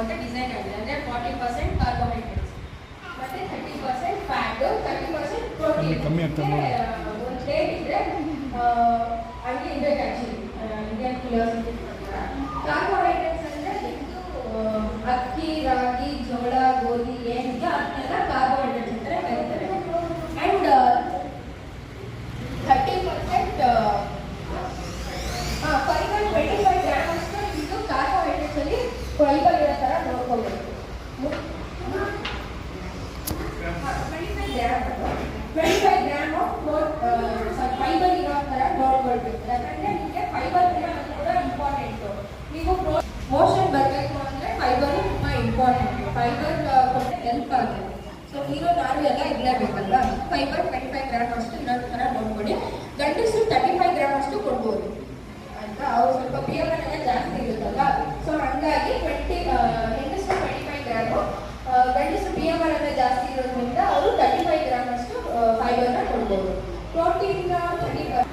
ಅಂತ ಡಿಸೈನ್ ಆಗಿದೆ. ಅಂದರೆ 40% ಕಾರ್ಬೋಹೈಡ್ರೇಟ್ಸ್ ಮತ್ತು 30% ಫ್ಯಾಟು, 30% ಪ್ರೋಟೀನ್. ಒಂದು ಪ್ಲೇಟ್ ಇದ್ದರೆ ಹಂಗೆ ಇರಬೇಕು ಆ್ಯಕ್ಚುಲಿ ಇಂಡಿಯನ್ ಫಿಲಾಸಫಿ ಪ್ರಕಾರ. ಕಾರ್ಬೋಹೈಡ್ರೇಟ್ಸ್ ಅಂದರೆ ಅಕ್ಕಿ, ರಾಗಿ, ಜೋಳ, ಗೋಧಿ ಏನಿದೆ ಅದನ್ನೆಲ್ಲ ಕಾರ್ಬೋಹೈಡ್ರೇಟ್ಸ್ ಅಂತಾರೆ ಕರೀತಾರೆ. ಆ್ಯಂಡ್ 30% ಫೈಬರ್ 25 ಗ್ರಾಮ್ ಅಷ್ಟು ಇದು ಕಾರ್ಬೋಹೈಡ್ರೇಟ್ಸ್ ಅಲ್ಲಿ ಫೈಬರ್ ಇರೋ ಥರ ನೋಡ್ಕೊಳ್ಬೇಕು. 25 ಗ್ರಾಮ್ ಫೈಬರ್ ಇರೋ ಥರ ನೋಡ್ಕೊಳ್ಬೇಕು. ಯಾಕಂದರೆ ನಿಮಗೆ ಫೈಬರ್ ಕೂಡ ಇಂಪಾರ್ಟೆಂಟು. ನೀವು ಮೋಷನ್ ಬರಬೇಕು ಅಂದರೆ ಫೈಬರು ತುಂಬ ಇಂಪಾರ್ಟೆಂಟು. ಫೈಬರ್ ಕೊಟ್ಟರೆ ಹೆಲ್ಪ್ ಆಗುತ್ತೆ. ಸೊ ನೀರು ನಾರು ಎಲ್ಲ ಇರಲೇಬೇಕಲ್ವ. ಫೈಬರ್ 25 ಗ್ರಾಮ್ ಅಷ್ಟು ಇರೋ ಥರ ನೋಡ್ಕೊಳ್ಳಿ. ಗಂಡಸರು 35 ಗ್ರಾಮ್ ಅಷ್ಟು ಕೊಡ್ಬೋದು ಆಯಿತಾ. ಅವ್ರು ಸ್ವಲ್ಪ BMR ಜಾಸ್ತಿ ಇರುತ್ತಲ್ಲ. ಸೊ ಹಾಗಾಗಿ ಹೆಂಗಸರು 25 ಗ್ರಾಮು, ಗಂಡಸರು BMR ಜಾಸ್ತಿ ಇರೋದ್ರಿಂದ ಅವರು 35 ಗ್ರಾಮ್ ಅಷ್ಟು ಫೈಬರ್ನ ಕೊಡ್ಬೋದು. ಪ್ರೋಟೀನ್ 30%.